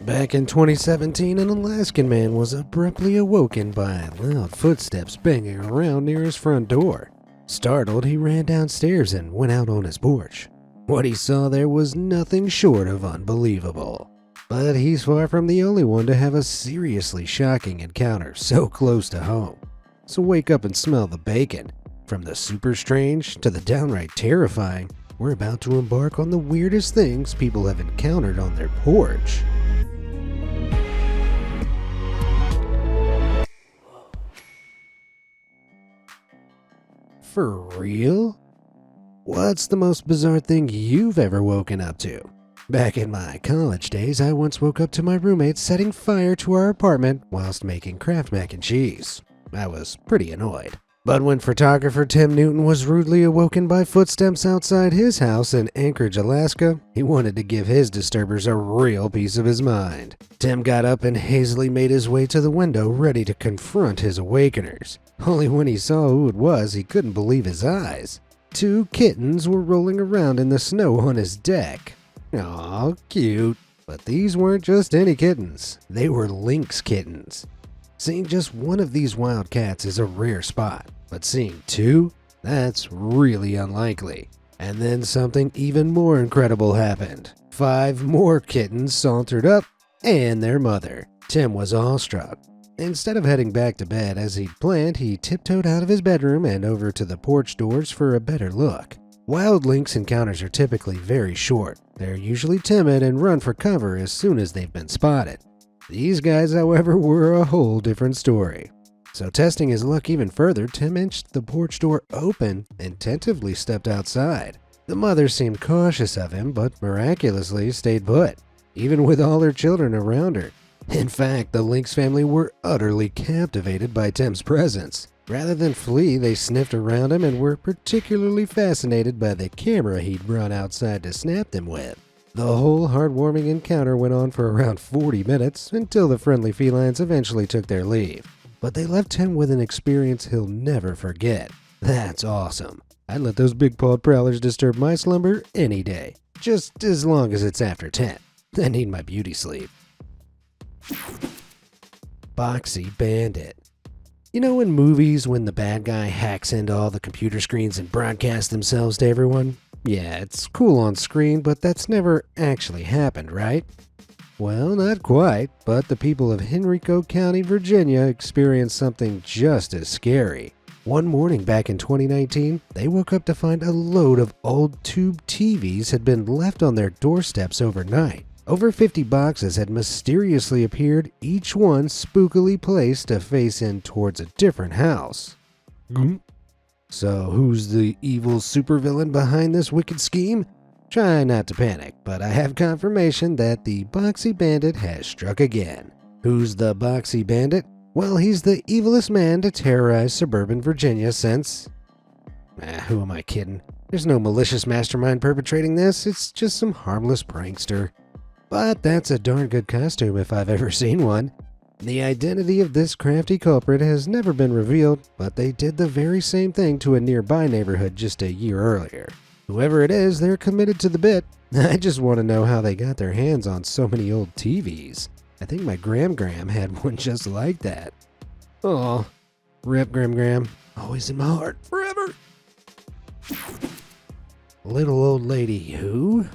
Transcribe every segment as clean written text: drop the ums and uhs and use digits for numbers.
Back in 2017, an Alaskan man was abruptly awoken by loud footsteps banging around near his front door. Startled, he ran downstairs and went out on his porch. What he saw there was nothing short of unbelievable. But he's far from the only one to have a seriously shocking encounter so close to home. So wake up and smell the bacon. From the super strange to the downright terrifying, we're about to embark on the weirdest things people have encountered on their porch. For real? What's the most bizarre thing you've ever woken up to? Back in my college days, I once woke up to my roommate setting fire to our apartment whilst making Kraft mac and cheese. I was pretty annoyed. But when photographer Tim Newton was rudely awoken by footsteps outside his house in Anchorage, Alaska, he wanted to give his disturbers a real piece of his mind. Tim got up and hazily made his way to the window, ready to confront his awakeners. Only when he saw who it was, he couldn't believe his eyes. 2 kittens were rolling around in the snow on his deck. Aw, cute. But these weren't just any kittens. They were lynx kittens. Seeing just one of these wild cats is a rare spot, but seeing 2? That's really unlikely. And then something even more incredible happened. 5 more kittens sauntered up, and their mother. Tim was awestruck. Instead of heading back to bed as he'd planned, he tiptoed out of his bedroom and over to the porch doors for a better look. Wild lynx encounters are typically very short. They're usually timid and run for cover as soon as they've been spotted. These guys, however, were a whole different story. So testing his luck even further, Tim inched the porch door open and tentatively stepped outside. The mother seemed cautious of him, but miraculously stayed put, even with all her children around her. In fact, the Lynx family were utterly captivated by Tim's presence. Rather than flee, they sniffed around him and were particularly fascinated by the camera he'd brought outside to snap them with. The whole heartwarming encounter went on for around 40 minutes until the friendly felines eventually took their leave. But they left Tim with an experience he'll never forget. That's awesome. I'd let those big-pawed prowlers disturb my slumber any day, just as long as it's after 10. I need my beauty sleep. Boxy Bandit. You know in movies when the bad guy hacks into all the computer screens and broadcasts themselves to everyone? Yeah, it's cool on screen, but that's never actually happened, right? Well, not quite, but the people of Henrico County, Virginia experienced something just as scary. One morning back in 2019, they woke up to find a load of old tube TVs had been left on their doorsteps overnight. Over 50 boxes had mysteriously appeared, each one spookily placed to face in towards a different house. So who's the evil supervillain behind this wicked scheme? Try not to panic, but I have confirmation that the Boxy Bandit has struck again. Who's the Boxy Bandit? Well, he's the evilest man to terrorize suburban Virginia since... who am I kidding? There's no malicious mastermind perpetrating this, it's just some harmless prankster. But that's a darn good costume if I've ever seen one. The identity of this crafty culprit has never been revealed, but they did the very same thing to a nearby neighborhood just a year earlier. Whoever it is, they're committed to the bit. I just want to know how they got their hands on so many old TVs. I think my Gram had one just like that. Aw, rip Gram, always in my heart, forever. Little old lady who?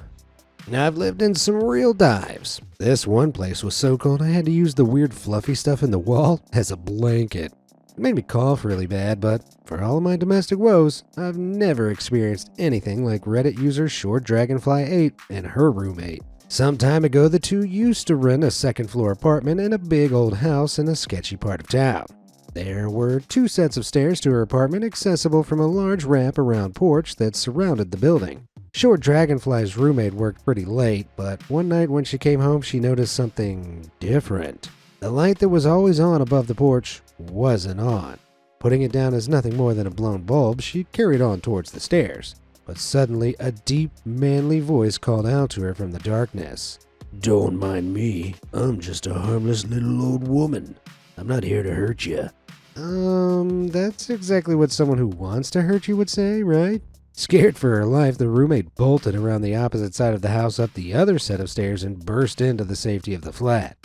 I've lived in some real dives. This one place was so cold I had to use the weird fluffy stuff in the wall as a blanket. It made me cough really bad, but for all of my domestic woes, I've never experienced anything like Reddit user Short Dragonfly 8 and her roommate. Some time ago, the two used to rent a second-floor apartment in a big old house in a sketchy part of town. There were 2 sets of stairs to her apartment accessible from a large wrap-around porch that surrounded the building. Short Dragonfly's roommate worked pretty late, but one night when she came home, she noticed something different. The light that was always on above the porch wasn't on. Putting it down as nothing more than a blown bulb, she carried on towards the stairs. But suddenly, a deep, manly voice called out to her from the darkness. "Don't mind me. I'm just a harmless little old woman. I'm not here to hurt you." That's exactly what someone who wants to hurt you would say, right? Scared for her life, the roommate bolted around the opposite side of the house up the other set of stairs and burst into the safety of the flat.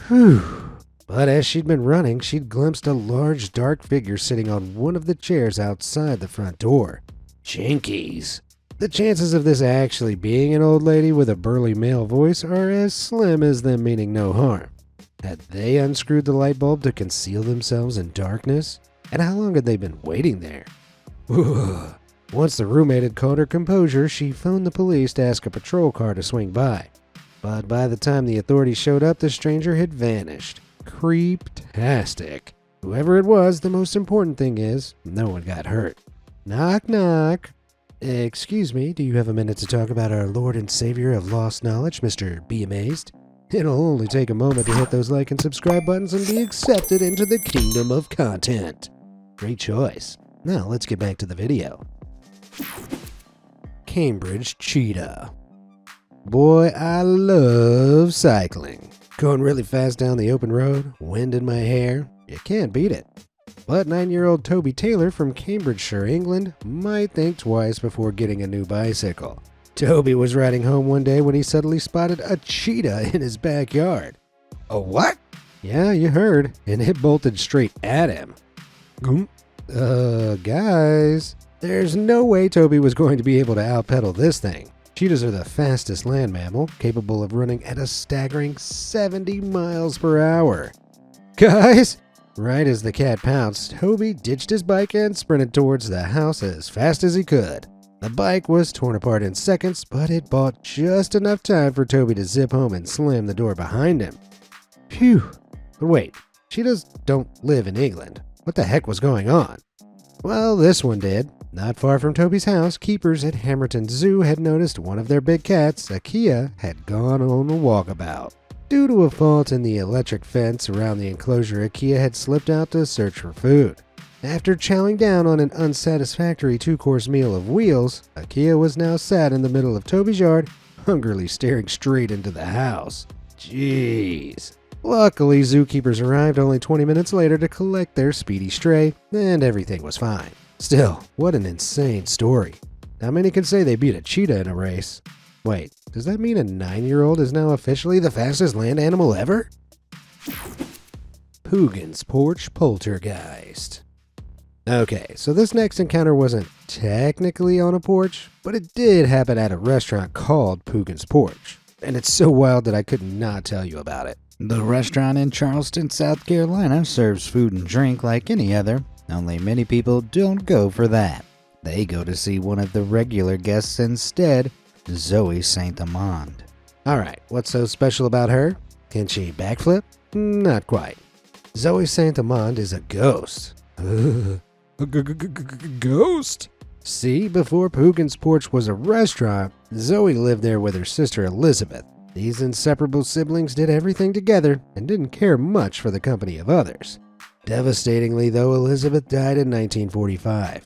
Whew. But as she'd been running, she'd glimpsed a large dark figure sitting on one of the chairs outside the front door. Jinkies. The chances of this actually being an old lady with a burly male voice are as slim as them meaning no harm. Had they unscrewed the light bulb to conceal themselves in darkness? And how long had they been waiting there? Once the roommate had caught her composure, she phoned the police to ask a patrol car to swing by. But by the time the authorities showed up, the stranger had vanished. Creep-tastic. Whoever it was, the most important thing is, no one got hurt. Knock, knock. Excuse me, do you have a minute to talk about our Lord and Savior of Lost Knowledge, Mr. Be Amazed? It'll only take a moment to hit those like and subscribe buttons and be accepted into the kingdom of content. Great choice. Now let's get back to the video. Cambridge Cheetah. Boy, I love cycling. Going really fast down the open road, wind in my hair, you can't beat it. But 9-year-old Toby Taylor from Cambridgeshire, England, might think twice before getting a new bicycle. Toby was riding home one day when he suddenly spotted a cheetah in his backyard. A what? Yeah, you heard, and it bolted straight at him. Guys, there's no way Toby was going to be able to outpedal this thing. Cheetahs are the fastest land mammal, capable of running at a staggering 70 miles per hour. Guys! Right as the cat pounced, Toby ditched his bike and sprinted towards the house as fast as he could. The bike was torn apart in seconds, but it bought just enough time for Toby to zip home and slam the door behind him. Phew. But wait, cheetahs don't live in England. What the heck was going on? Well, this one did. Not far from Toby's house, keepers at Hamerton Zoo had noticed one of their big cats, Akia, had gone on a walkabout. Due to a fault in the electric fence around the enclosure, Akia had slipped out to search for food. After chowing down on an unsatisfactory 2-course meal of wheels, Akia was now sat in the middle of Toby's yard, hungrily staring straight into the house. Jeez. Luckily, zookeepers arrived only 20 minutes later to collect their speedy stray, and everything was fine. Still, what an insane story. Not many can say they beat a cheetah in a race. Wait, does that mean a 9-year-old is now officially the fastest land animal ever? Poogan's Porch Poltergeist. Okay, so this next encounter wasn't technically on a porch, but it did happen at a restaurant called Poogan's Porch. And it's so wild that I could not tell you about it. The restaurant in Charleston, South Carolina serves food and drink like any other, only many people don't go for that. They go to see one of the regular guests instead, Zoe Saint Amand. Alright, what's so special about her? Can she backflip? Not quite. Zoe Saint Amand is a ghost. A ghost? See, before Poogan's Porch was a restaurant, Zoe lived there with her sister Elizabeth. These inseparable siblings did everything together and didn't care much for the company of others. Devastatingly, though, Elizabeth died in 1945.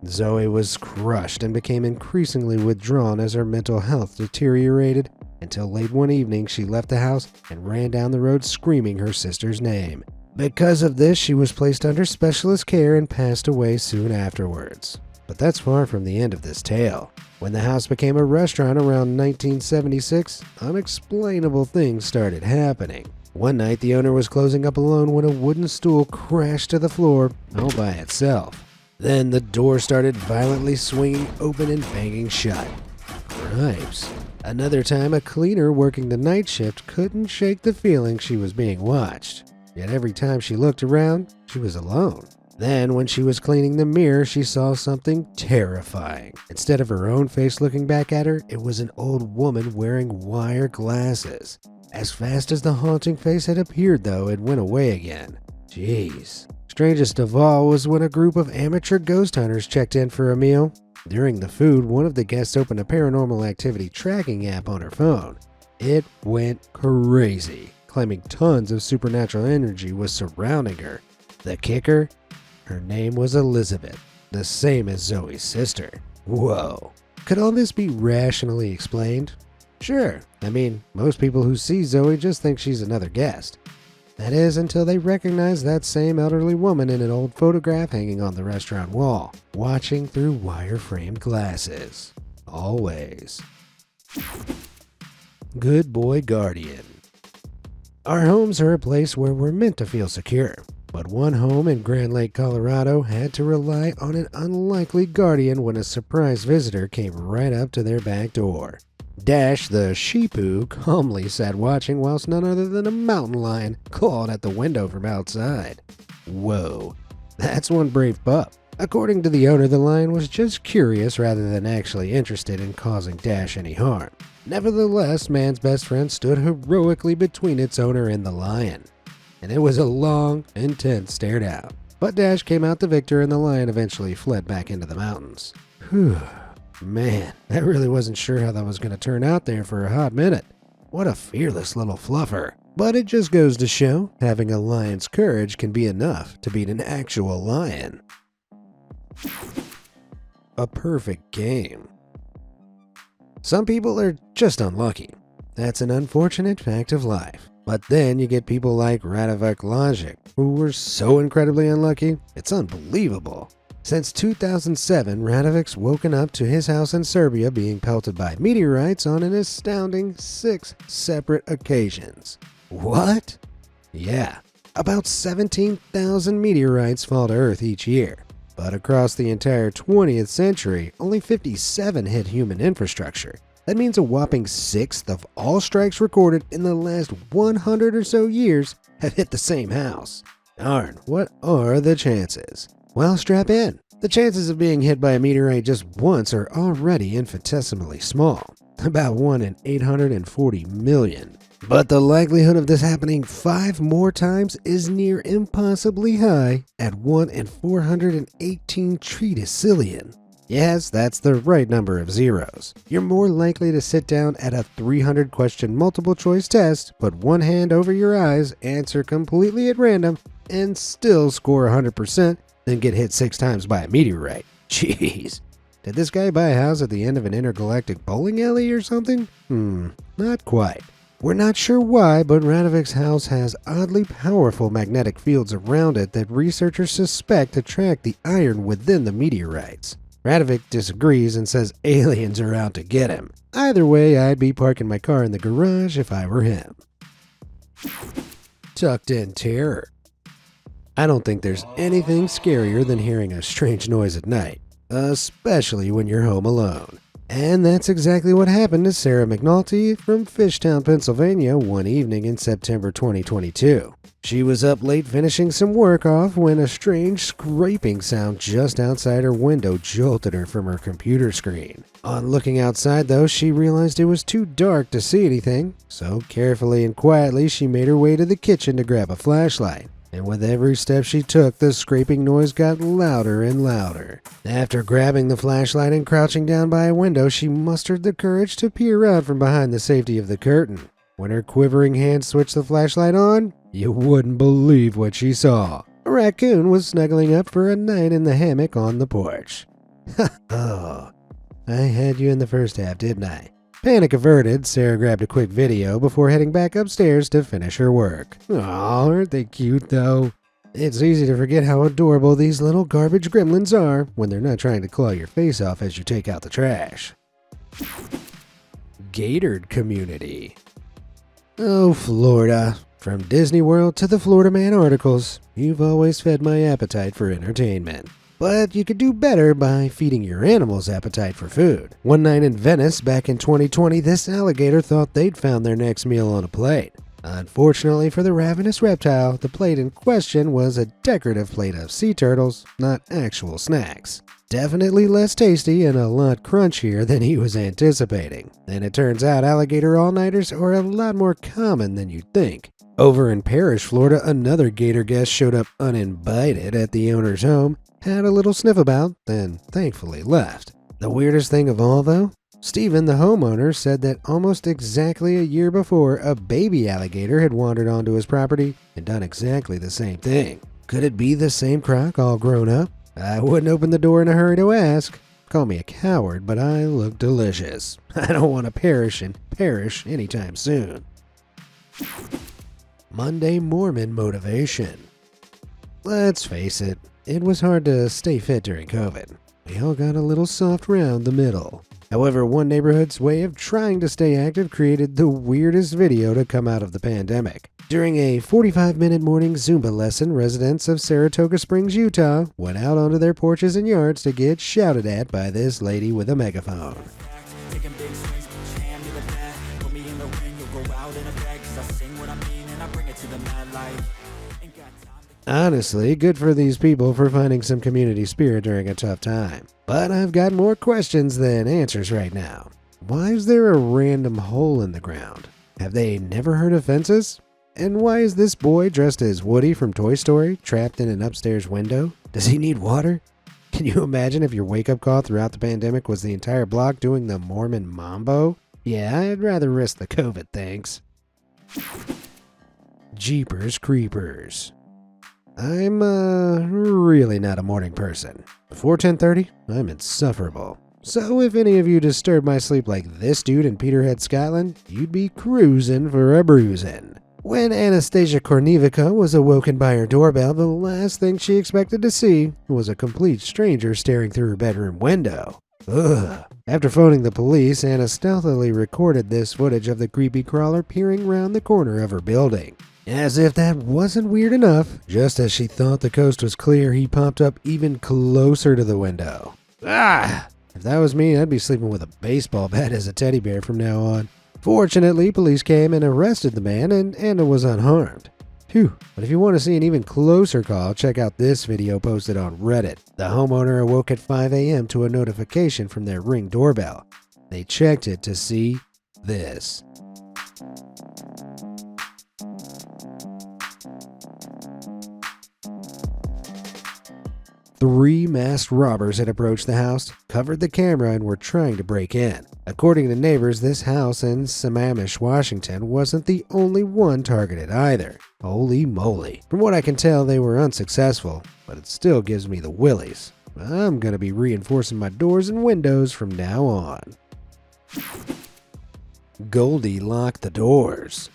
Zoe was crushed and became increasingly withdrawn as her mental health deteriorated, until late one evening she left the house and ran down the road screaming her sister's name. Because of this, she was placed under specialist care and passed away soon afterwards. But that's far from the end of this tale. When the house became a restaurant around 1976, unexplainable things started happening. One night, the owner was closing up alone when a wooden stool crashed to the floor all by itself. Then the door started violently swinging open and banging shut. Cripes. Another time, a cleaner working the night shift couldn't shake the feeling she was being watched. Yet every time she looked around, she was alone. Then, when she was cleaning the mirror, she saw something terrifying. Instead of her own face looking back at her, it was an old woman wearing wire glasses. As fast as the haunting face had appeared, though, it went away again. Jeez. Strangest of all was when a group of amateur ghost hunters checked in for a meal. During the food, one of the guests opened a paranormal activity tracking app on her phone. It went crazy, claiming tons of supernatural energy was surrounding her. The kicker? Her name was Elizabeth, the same as Zoe's sister. Whoa. Could all this be rationally explained? Sure. I mean, most people who see Zoe just think she's another guest. That is, until they recognize that same elderly woman in an old photograph hanging on the restaurant wall, watching through wire-framed glasses. Always. Good boy guardian. Our homes are a place where we're meant to feel secure, but one home in Grand Lake, Colorado had to rely on an unlikely guardian when a surprise visitor came right up to their back door. Dash the sheepoo calmly sat watching whilst none other than a mountain lion clawed at the window from outside. Whoa, that's one brave pup. According to the owner, the lion was just curious rather than actually interested in causing Dash any harm. Nevertheless, man's best friend stood heroically between its owner and the lion, and it was a long, intense stare down. But Dash came out the victor and the lion eventually fled back into the mountains. Whew. Man, I really wasn't sure how that was going to turn out there for a hot minute. What a fearless little fluffer. But it just goes to show, having a lion's courage can be enough to beat an actual lion. A perfect game. Some people are just unlucky. That's an unfortunate fact of life. But then you get people like Radovic Logic, who were so incredibly unlucky, it's unbelievable. Since 2007, Radovic's woken up to his house in Serbia being pelted by meteorites on an astounding 6 separate occasions. What? Yeah, about 17,000 meteorites fall to Earth each year. But across the entire 20th century, only 57 hit human infrastructure. That means a whopping 1/6 of all strikes recorded in the last 100 or so years have hit the same house. Darn, what are the chances? Well, strap in. The chances of being hit by a meteorite just once are already infinitesimally small, about 1 in 840 million. But the likelihood of this happening 5 more times is near impossibly high at 1 in 418 trillion. Yes, that's the right number of zeros. You're more likely to sit down at a 300 question multiple choice test, put one hand over your eyes, answer completely at random, and still score 100%, than get hit 6 times by a meteorite. Jeez. Did this guy buy a house at the end of an intergalactic bowling alley or something? Not quite. We're not sure why, but Radovic's house has oddly powerful magnetic fields around it that researchers suspect attract the iron within the meteorites. Radovic disagrees and says aliens are out to get him. Either way, I'd be parking my car in the garage if I were him. Tucked in terror. I don't think there's anything scarier than hearing a strange noise at night, especially when you're home alone. And that's exactly what happened to Sarah McNulty from Fishtown, Pennsylvania one evening in September 2022. She was up late finishing some work off when a strange scraping sound just outside her window jolted her from her computer screen. On looking outside though, she realized it was too dark to see anything, so carefully and quietly she made her way to the kitchen to grab a flashlight. And with every step she took, the scraping noise got louder and louder. After grabbing the flashlight and crouching down by a window, she mustered the courage to peer out from behind the safety of the curtain. When her quivering hand switched the flashlight on, you wouldn't believe what she saw. A raccoon was snuggling up for a night in the hammock on the porch. Oh, I had you in the first half, didn't I? Panic averted, Sarah grabbed a quick video before heading back upstairs to finish her work. Aw, aren't they cute though? It's easy to forget how adorable these little garbage gremlins are when they're not trying to claw your face off as you take out the trash. Gated community. Oh, Florida. From Disney World to the Florida Man articles, you've always fed my appetite for entertainment. But you could do better by feeding your animals appetite for food. One night in Venice back in 2020, this alligator thought they'd found their next meal on a plate. Unfortunately for the ravenous reptile, the plate in question was a decorative plate of sea turtles, not actual snacks. Definitely less tasty and a lot crunchier than he was anticipating. And it turns out alligator all-nighters are a lot more common than you'd think. Over in Parrish, Florida, another gator guest showed up uninvited at the owner's home, had a little sniff about, then thankfully left. The weirdest thing of all though, Stephen, the homeowner, said that almost exactly a year before, a baby alligator had wandered onto his property and done exactly the same thing. Could it be the same croc all grown up? I wouldn't open the door in a hurry to ask. Call me a coward, but I look delicious. I don't want to perish anytime soon. Monday Mormon motivation. Let's face it, it was hard to stay fit during COVID. We all got a little soft round the middle. However, one neighborhood's way of trying to stay active created the weirdest video to come out of the pandemic. During a 45-minute morning Zumba lesson, residents of Saratoga Springs, Utah, went out onto their porches and yards to get shouted at by this lady with a megaphone. Honestly, good for these people for finding some community spirit during a tough time. But I've got more questions than answers right now. Why is there a random hole in the ground? Have they never heard of fences? And why is this boy dressed as Woody from Toy Story trapped in an upstairs window? Does he need water? Can you imagine if your wake-up call throughout the pandemic was the entire block doing the Mormon Mambo? Yeah, I'd rather risk the COVID, thanks. Jeepers Creepers. I'm really not a morning person. Before 10:30, I'm insufferable. So if any of you disturb my sleep like this dude in Peterhead, Scotland, you'd be cruising for a bruising. When Anastasia Kornivica was awoken by her doorbell, the last thing she expected to see was a complete stranger staring through her bedroom window. Ugh. After phoning the police, Anna stealthily recorded this footage of the creepy crawler peering round the corner of her building. As if that wasn't weird enough, just as she thought the coast was clear, he popped up even closer to the window. Ah! If that was me, I'd be sleeping with a baseball bat as a teddy bear from now on. Fortunately, police came and arrested the man, and Anna was unharmed. Phew, but if you want to see an even closer call, check out this video posted on Reddit. The homeowner awoke at 5 a.m. to a notification from their Ring doorbell. They checked it to see this. Three masked robbers had approached the house, covered the camera, and were trying to break in. According to neighbors, this house in Sammamish, Washington wasn't the only one targeted either. Holy moly. From what I can tell, they were unsuccessful, but it still gives me the willies. I'm gonna be reinforcing my doors and windows from now on. Goldie locked the doors.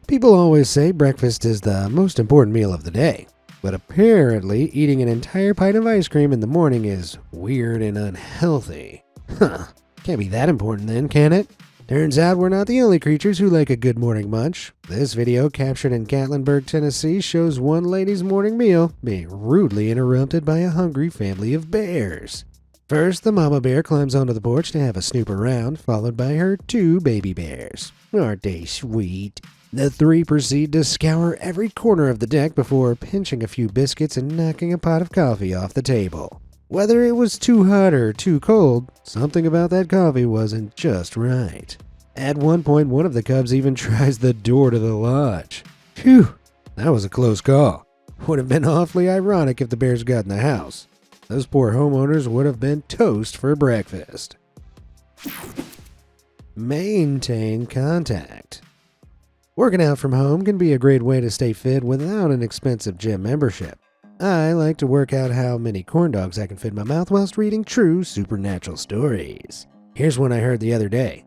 People always say breakfast is the most important meal of the day. But apparently, eating an entire pint of ice cream in the morning is weird and unhealthy. Huh. Can't be that important then, can it? Turns out we're not the only creatures who like a good morning munch. This video, captured in Gatlinburg, Tennessee, shows one lady's morning meal being rudely interrupted by a hungry family of bears. First, the mama bear climbs onto the porch to have a snoop around, followed by her two baby bears. Aren't they sweet? The three proceed to scour every corner of the deck before pinching a few biscuits and knocking a pot of coffee off the table. Whether it was too hot or too cold, something about that coffee wasn't just right. At one point, one of the cubs even tries the door to the lodge. Phew, that was a close call. Would have been awfully ironic if the bears got in the house. Those poor homeowners would have been toast for breakfast. Maintain contact. Working out from home can be a great way to stay fit without an expensive gym membership. I like to work out how many corn dogs I can fit in my mouth whilst reading true supernatural stories. Here's one I heard the other day.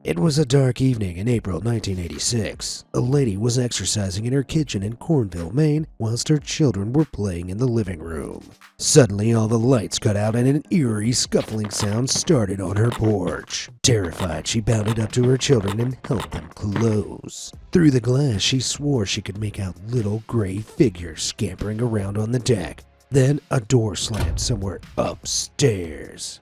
It was a dark evening in April 1986. A lady was exercising in her kitchen in Cornville, Maine, whilst her children were playing in the living room. Suddenly, all the lights cut out and an eerie scuffling sound started on her porch. Terrified, she bounded up to her children and helped them close. Through the glass, she swore she could make out little gray figures scampering around on the deck. Then a door slammed somewhere upstairs.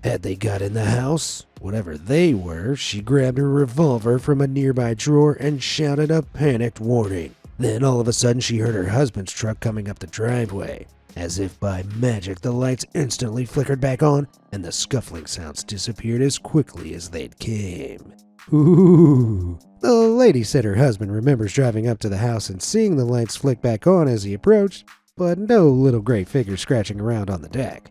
Had they got in the house? Whatever they were, she grabbed her revolver from a nearby drawer and shouted a panicked warning. Then all of a sudden she heard her husband's truck coming up the driveway. As if by magic, the lights instantly flickered back on and the scuffling sounds disappeared as quickly as they'd came. Ooh. The lady said her husband remembers driving up to the house and seeing the lights flick back on as he approached, but no little gray figure scratching around on the deck.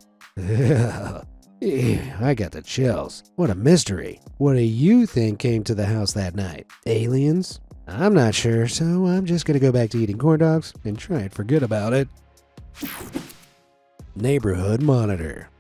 I got the chills. What a mystery. What do you think came to the house that night? Aliens? I'm not sure, so I'm just gonna go back to eating corn dogs and try and forget about it. Neighborhood Monitor.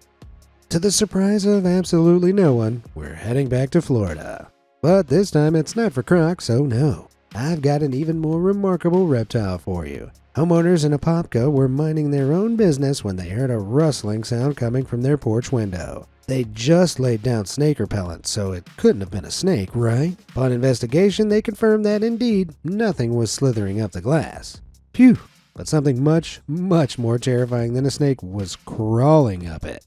To the surprise of absolutely no one, we're heading back to Florida. But this time it's not for crocs, so no. I've got an even more remarkable reptile for you. Homeowners in Apopka were minding their own business when they heard a rustling sound coming from their porch window. They just laid down snake repellent, so it couldn't have been a snake, right? Upon investigation, they confirmed that indeed nothing was slithering up the glass. Phew, but something much, much more terrifying than a snake was crawling up it.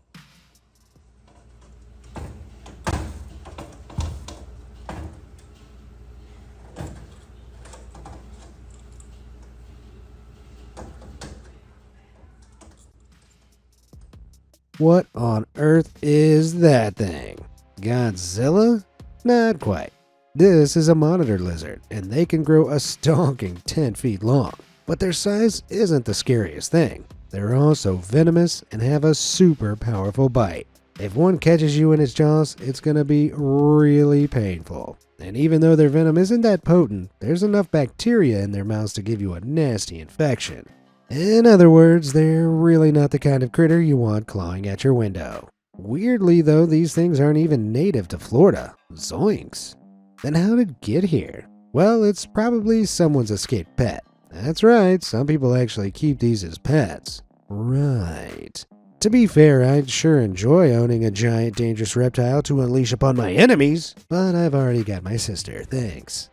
What on earth is that thing? Godzilla? Not quite. This is a monitor lizard, and they can grow a stonking 10 feet long. But their size isn't the scariest thing. They're also venomous and have a super powerful bite. If one catches you in its jaws, it's gonna be really painful. And even though their venom isn't that potent, there's enough bacteria in their mouths to give you a nasty infection. In other words, they're really not the kind of critter you want clawing at your window. Weirdly though, these things aren't even native to Florida. Zoinks. Then how did it get here? Well, it's probably someone's escaped pet. That's right, some people actually keep these as pets. Right. To be fair, I'd sure enjoy owning a giant dangerous reptile to unleash upon my enemies, but I've already got my sister, thanks.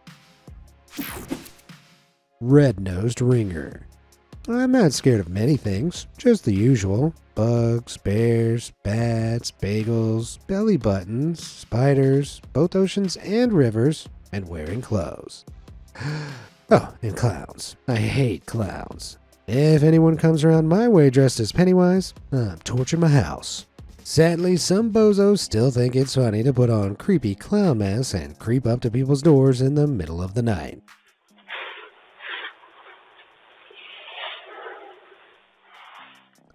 Red-nosed ringer. I'm not scared of many things, just the usual. Bugs, bears, bats, bagels, belly buttons, spiders, both oceans and rivers, and wearing clothes. Oh, and clowns. I hate clowns. If anyone comes around my way dressed as Pennywise, I'm torching my house. Sadly, some bozos still think it's funny to put on creepy clown masks and creep up to people's doors in the middle of the night.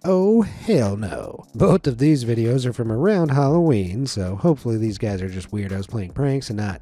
Oh, hell no. Both of these videos are from around Halloween, so hopefully these guys are just weirdos playing pranks and not,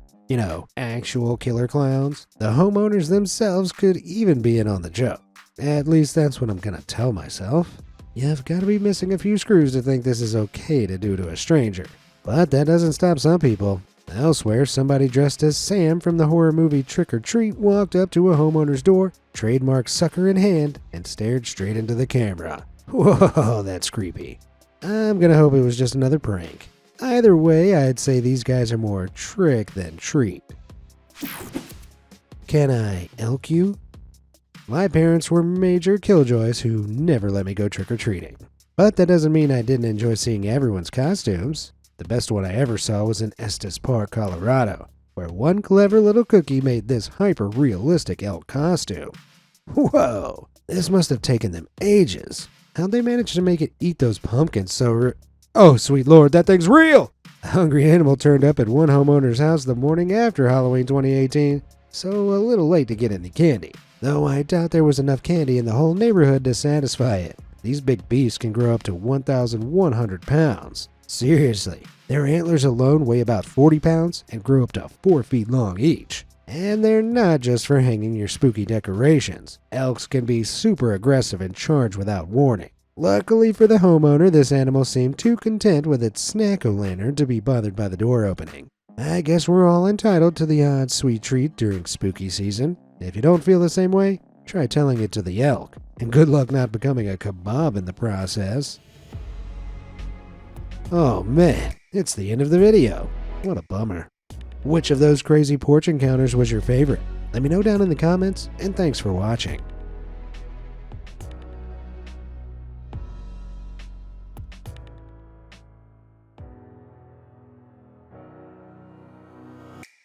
actual killer clowns. The homeowners themselves could even be in on the joke. At least that's what I'm gonna tell myself. You've gotta be missing a few screws to think this is okay to do to a stranger. But that doesn't stop some people. Elsewhere, somebody dressed as Sam from the horror movie Trick or Treat walked up to a homeowner's door, trademark sucker in hand, and stared straight into the camera. Whoa, that's creepy. I'm gonna hope it was just another prank. Either way, I'd say these guys are more trick than treat. Can I elk you? My parents were major killjoys who never let me go trick-or-treating. But that doesn't mean I didn't enjoy seeing everyone's costumes. The best one I ever saw was in Estes Park, Colorado, where one clever little cookie made this hyper-realistic elk costume. Whoa, this must have taken them ages. How'd they manage to make it eat those pumpkins so Oh, sweet lord, that thing's real! A hungry animal turned up at one homeowner's house the morning after Halloween 2018, so a little late to get any candy. Though I doubt there was enough candy in the whole neighborhood to satisfy it. These big beasts can grow up to 1,100 pounds. Seriously, their antlers alone weigh about 40 pounds and grow up to 4 feet long each. And they're not just for hanging your spooky decorations. Elks can be super aggressive and charge without warning. Luckily for the homeowner, this animal seemed too content with its snack-o'-lantern to be bothered by the door opening. I guess we're all entitled to the odd sweet treat during spooky season. If you don't feel the same way, try telling it to the elk. And good luck not becoming a kebab in the process. Oh man, it's the end of the video. What a bummer. Which of those crazy porch encounters was your favorite? Let me know down in the comments, and thanks for watching.